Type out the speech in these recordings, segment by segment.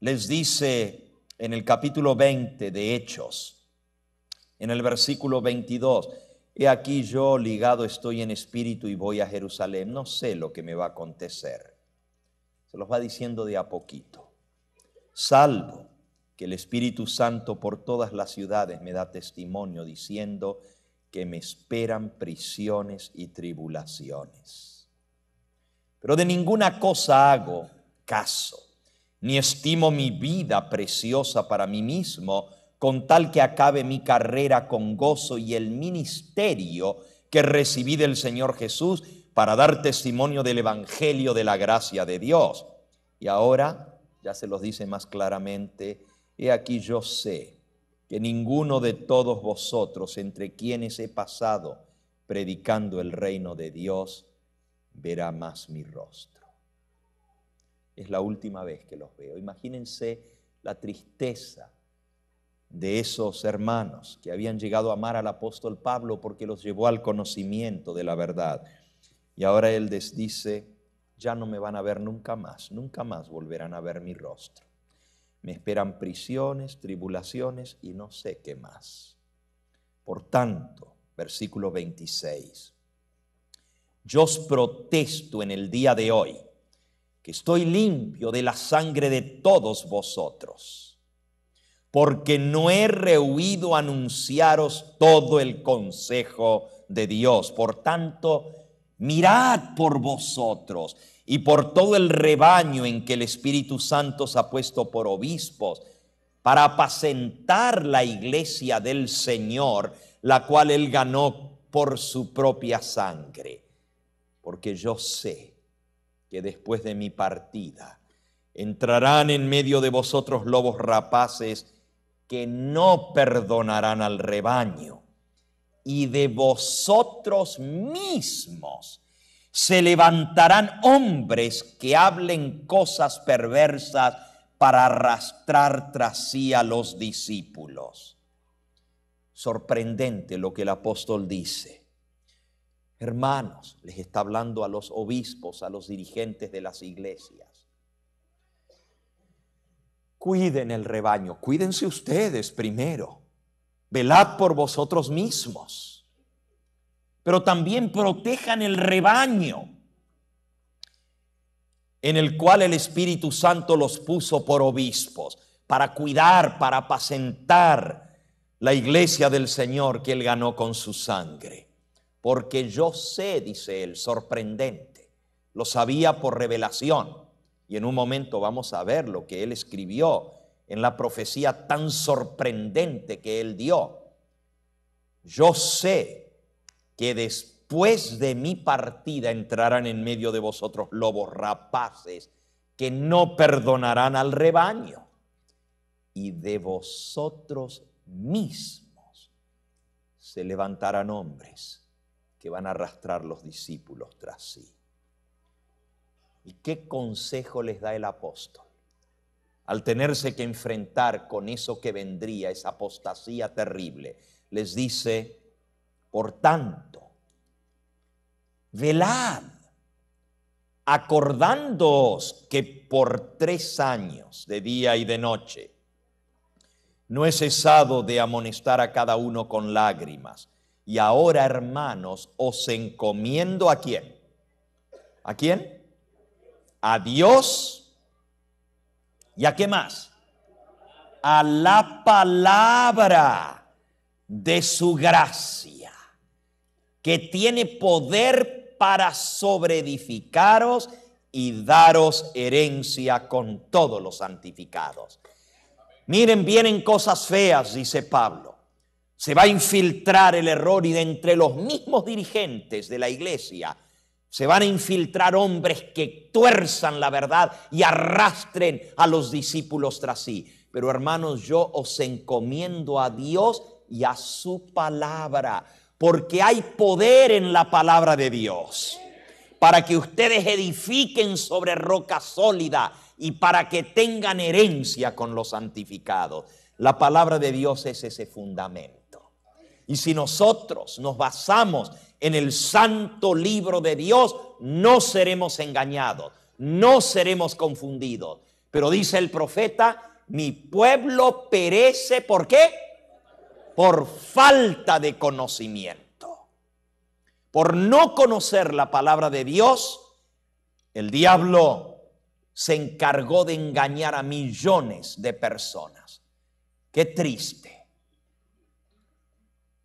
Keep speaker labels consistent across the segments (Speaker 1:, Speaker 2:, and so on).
Speaker 1: les dice en el capítulo 20 de Hechos, en el versículo 22, he aquí yo ligado estoy en espíritu y voy a Jerusalén, no sé lo que me va a acontecer. Se los va diciendo de a poquito. Salvo que el Espíritu Santo por todas las ciudades me da testimonio diciendo que me esperan prisiones y tribulaciones. Pero de ninguna cosa hago caso, ni estimo mi vida preciosa para mí mismo, con tal que acabe mi carrera con gozo y el ministerio que recibí del Señor Jesús para dar testimonio del Evangelio de la gracia de Dios. Y ahora ya se los dice más claramente, he aquí yo sé que ninguno de todos vosotros entre quienes he pasado predicando el reino de Dios verá más mi rostro. Es la última vez que los veo. Imagínense la tristeza de esos hermanos que habían llegado a amar al apóstol Pablo porque los llevó al conocimiento de la verdad. Y ahora él les dice, ya no me van a ver nunca más volverán a ver mi rostro. Me esperan prisiones, tribulaciones y no sé qué más. Por tanto, versículo 26, yo os protesto en el día de hoy que estoy limpio de la sangre de todos vosotros, porque no he rehuido anunciaros todo el consejo de Dios. Por tanto, mirad por vosotros y por todo el rebaño en que el Espíritu Santo os ha puesto por obispos, para apacentar la iglesia del Señor, la cual Él ganó por su propia sangre. Porque yo sé que después de mi partida entrarán en medio de vosotros lobos rapaces que no perdonarán al rebaño, y de vosotros mismos se levantarán hombres que hablen cosas perversas para arrastrar tras sí a los discípulos. Sorprendente lo que el apóstol dice. Hermanos, les está hablando a los obispos, a los dirigentes de las iglesias. Cuiden el rebaño, cuídense ustedes primero, velad por vosotros mismos, pero también protejan el rebaño en el cual el Espíritu Santo los puso por obispos, para cuidar, para apacentar la iglesia del Señor que Él ganó con su sangre. Porque yo sé, dice él, sorprendente, lo sabía por revelación. Y en un momento vamos a ver lo que él escribió en la profecía tan sorprendente que él dio. Yo sé que después de mi partida entrarán en medio de vosotros lobos rapaces que no perdonarán al rebaño, y de vosotros mismos se levantarán hombres que van a arrastrar los discípulos tras sí. ¿Y qué consejo les da el apóstol? Al tenerse que enfrentar con eso que vendría, esa apostasía terrible, les dice, por tanto, velad, acordándoos que por 3 años, de día y de noche, no he cesado de amonestar a cada uno con lágrimas. Y ahora, hermanos, os encomiendo ¿a quién? ¿A quién? A Dios. ¿Y a qué más? A la palabra de su gracia, que tiene poder para sobreedificaros y daros herencia con todos los santificados. Miren, vienen cosas feas, dice Pablo. Se va a infiltrar el error y de entre los mismos dirigentes de la iglesia se van a infiltrar hombres que tuerzan la verdad y arrastren a los discípulos tras sí. Pero hermanos, yo os encomiendo a Dios y a su palabra, porque hay poder en la palabra de Dios para que ustedes edifiquen sobre roca sólida y para que tengan herencia con los santificados. La palabra de Dios es ese fundamento. Y si nosotros nos basamos en el santo libro de Dios, no seremos engañados, no seremos confundidos. Pero dice el profeta, mi pueblo perece, ¿por qué? Por falta de conocimiento. Por no conocer la palabra de Dios, el diablo se encargó de engañar a millones de personas. Qué triste.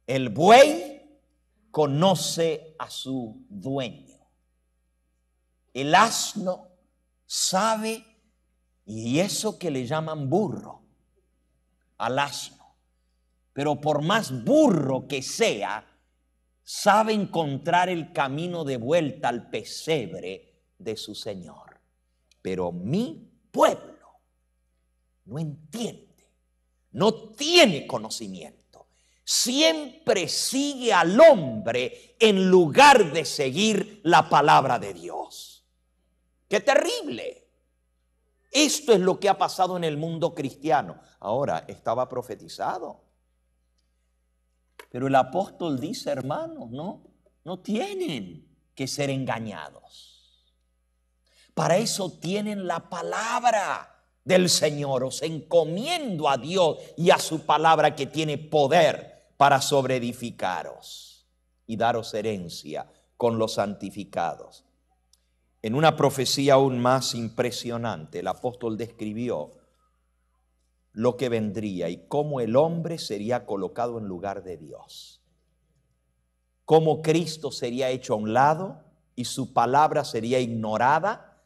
Speaker 1: El buey conoce a su dueño. El asno sabe, y eso que le llaman burro, al asno. Pero por más burro que sea, sabe encontrar el camino de vuelta al pesebre de su Señor. Pero mi pueblo no entiende, no tiene conocimiento. Siempre sigue al hombre en lugar de seguir la palabra de Dios. ¡Qué terrible! Esto es lo que ha pasado en el mundo cristiano. Ahora, estaba profetizado. Pero el apóstol dice, hermanos, no tienen que ser engañados. Para eso tienen la palabra del Señor. Os encomiendo a Dios y a su palabra que tiene poder para sobreedificaros y daros herencia con los santificados. En una profecía aún más impresionante, el apóstol describió lo que vendría y cómo el hombre sería colocado en lugar de Dios. Cómo Cristo sería hecho a un lado y su palabra sería ignorada.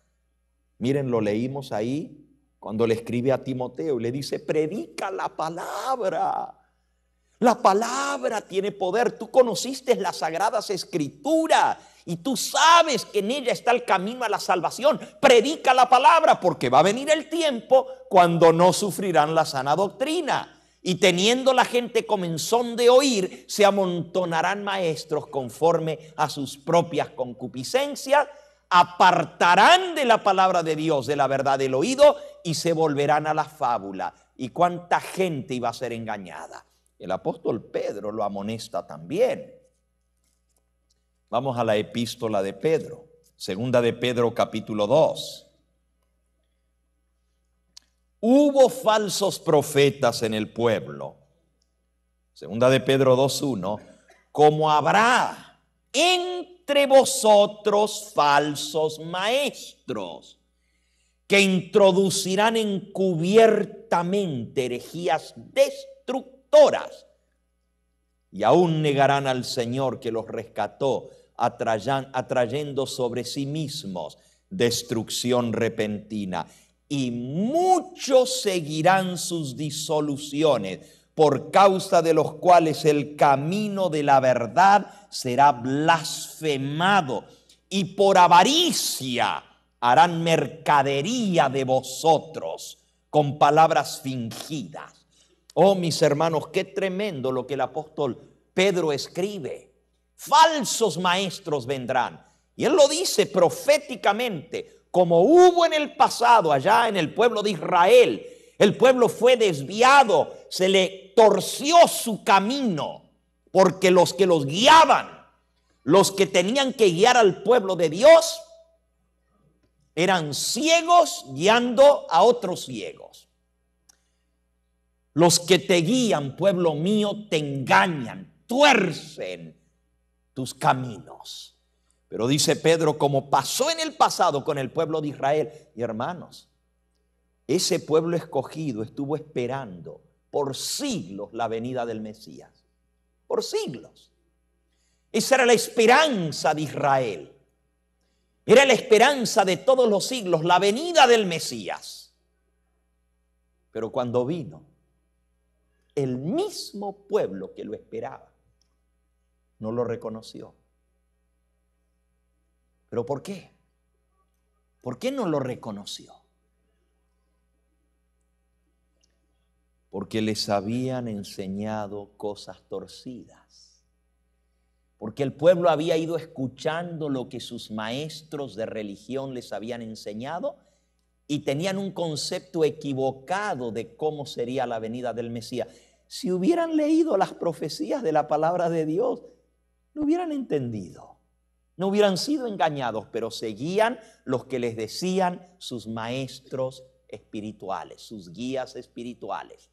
Speaker 1: Miren, lo leímos ahí cuando le escribe a Timoteo y le dice, predica la palabra. La palabra tiene poder. Tú conociste las sagradas escrituras y tú sabes que en ella está el camino a la salvación. Predica la palabra, porque va a venir el tiempo cuando no sufrirán la sana doctrina. Y teniendo la gente comenzón de oír, se amontonarán maestros conforme a sus propias concupiscencias, apartarán de la palabra de Dios, de la verdad del oído, y se volverán a la fábula. ¿Y cuánta gente iba a ser engañada? El apóstol Pedro lo amonesta también. Vamos a la epístola de Pedro, segunda de Pedro capítulo 2. Hubo falsos profetas en el pueblo. Segunda de Pedro 2:1, como habrá entre vosotros falsos maestros que introducirán encubiertamente herejías destructoras y aún negarán al Señor que los rescató, atrayendo sobre sí mismos destrucción repentina. Y muchos seguirán sus disoluciones, por causa de los cuales el camino de la verdad será blasfemado, y por avaricia harán mercadería de vosotros con palabras fingidas. Oh, mis hermanos, qué tremendo lo que el apóstol Pedro escribe. Falsos maestros vendrán. Y él lo dice proféticamente, como hubo en el pasado allá en el pueblo de Israel. El pueblo fue desviado, se le torció su camino, porque los que los guiaban, los que tenían que guiar al pueblo de Dios, eran ciegos guiando a otros ciegos. Los que te guían, pueblo mío, te engañan, tuercen tus caminos. Pero dice Pedro, como pasó en el pasado con el pueblo de Israel, y hermanos, ese pueblo escogido estuvo esperando por siglos la venida del Mesías. Por siglos. Esa era la esperanza de Israel. Era la esperanza de todos los siglos, la venida del Mesías. Pero cuando vino, el mismo pueblo que lo esperaba no lo reconoció. ¿Pero por qué? ¿Por qué no lo reconoció? Porque les habían enseñado cosas torcidas. Porque el pueblo había ido escuchando lo que sus maestros de religión les habían enseñado y tenían un concepto equivocado de cómo sería la venida del Mesías. Si hubieran leído las profecías de la palabra de Dios, lo hubieran entendido. No hubieran sido engañados, pero seguían los que les decían sus maestros espirituales, sus guías espirituales.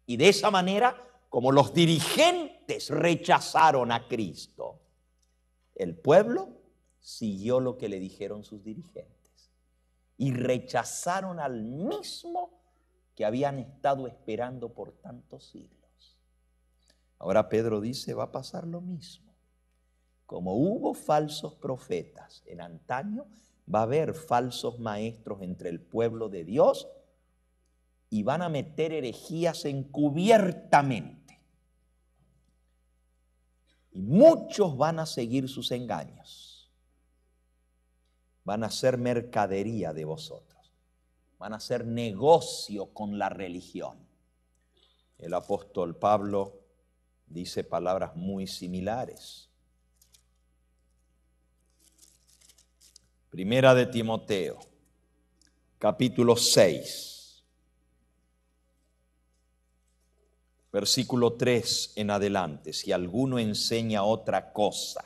Speaker 1: Y de esa manera, como los dirigentes rechazaron a Cristo, el pueblo siguió lo que le dijeron sus dirigentes y rechazaron al mismo que habían estado esperando por tantos siglos. Ahora Pedro dice, va a pasar lo mismo. Como hubo falsos profetas en antaño, va a haber falsos maestros entre el pueblo de Dios y van a meter herejías encubiertamente. Y muchos van a seguir sus engaños. Van a hacer mercadería de vosotros. Van a hacer negocio con la religión. El apóstol Pablo dice palabras muy similares. Primera de Timoteo, capítulo 6, versículo 3 en adelante. Si alguno enseña otra cosa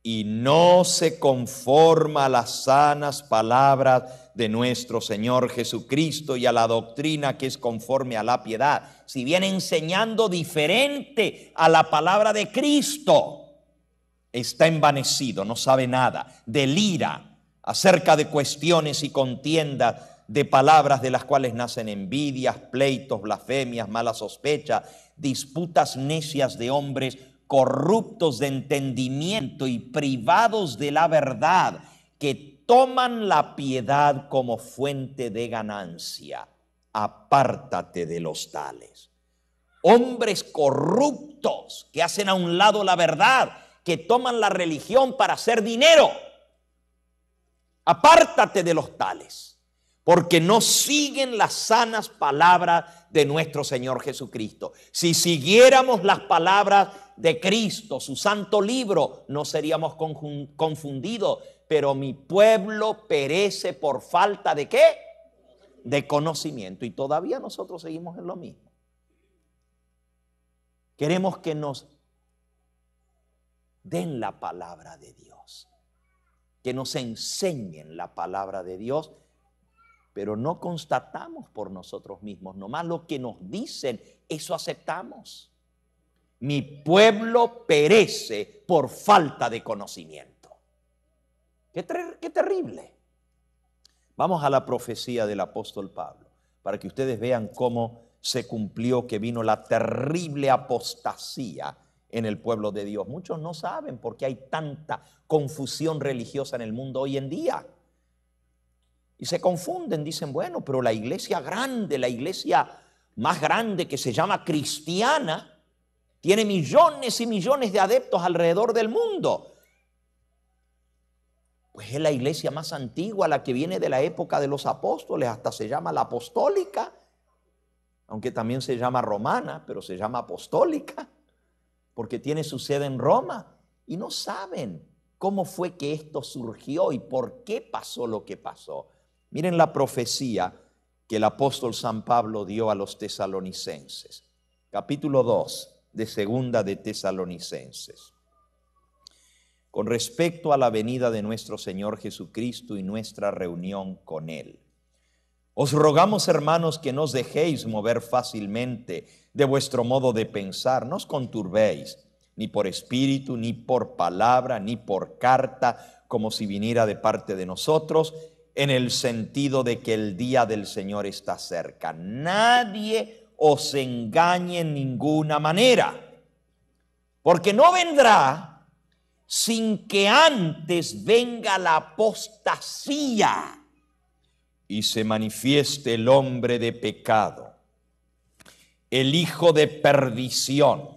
Speaker 1: y no se conforma a las sanas palabras de nuestro Señor Jesucristo y a la doctrina que es conforme a la piedad, si viene enseñando diferente a la palabra de Cristo, está envanecido, no sabe nada, delira acerca de cuestiones y contiendas de palabras de las cuales nacen envidias, pleitos, blasfemias, malas sospechas, disputas necias de hombres corruptos de entendimiento y privados de la verdad, que toman la piedad como fuente de ganancia. Apártate de los tales. Hombres corruptos que hacen a un lado la verdad, que toman la religión para hacer dinero. Apártate de los tales, porque no siguen las sanas palabras de nuestro Señor Jesucristo. Si siguiéramos las palabras de Cristo, su santo libro, no seríamos confundidos. Pero mi pueblo perece por falta ¿de qué? De conocimiento. Y todavía nosotros seguimos en lo mismo. Queremos que nos den la palabra de Dios, que nos enseñen la palabra de Dios, pero no constatamos por nosotros mismos, nomás lo que nos dicen, eso aceptamos. Mi pueblo perece por falta de conocimiento. Qué terrible. Vamos a la profecía del apóstol Pablo, para que ustedes vean cómo se cumplió, que vino la terrible apostasía en el pueblo de Dios. Muchos no saben por qué hay tanta confusión religiosa en el mundo hoy en día. Y se confunden, dicen, bueno, pero la iglesia grande, la iglesia más grande que se llama cristiana, tiene millones y millones de adeptos alrededor del mundo. Pues es la iglesia más antigua, la que viene de la época de los apóstoles, hasta se llama la apostólica, aunque también se llama romana, pero se llama apostólica, porque tiene su sede en Roma, y no saben cómo fue que esto surgió y por qué pasó lo que pasó. Miren la profecía que el apóstol San Pablo dio a los tesalonicenses. Capítulo 2 de Segunda de Tesalonicenses. Con respecto a la venida de nuestro Señor Jesucristo y nuestra reunión con Él. Os rogamos, hermanos, que no os dejéis mover fácilmente de vuestro modo de pensar. No os conturbéis, ni por espíritu, ni por palabra, ni por carta, como si viniera de parte de nosotros, en el sentido de que el día del Señor está cerca. Nadie os engañe en ninguna manera, porque no vendrá sin que antes venga la apostasía y se manifieste el hombre de pecado, el hijo de perdición,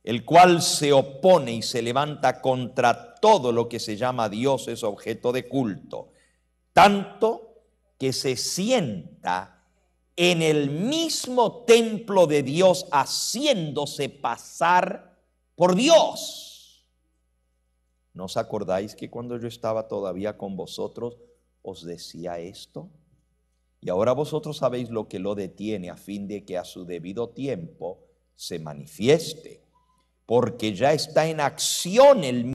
Speaker 1: el cual se opone y se levanta contra todo lo que se llama Dios, es objeto de culto, tanto que se sienta en el mismo templo de Dios haciéndose pasar por Dios. ¿No os acordáis que cuando yo estaba todavía con vosotros os decía esto? Y ahora vosotros sabéis lo que lo detiene, a fin de que a su debido tiempo se manifieste, porque ya está en acción el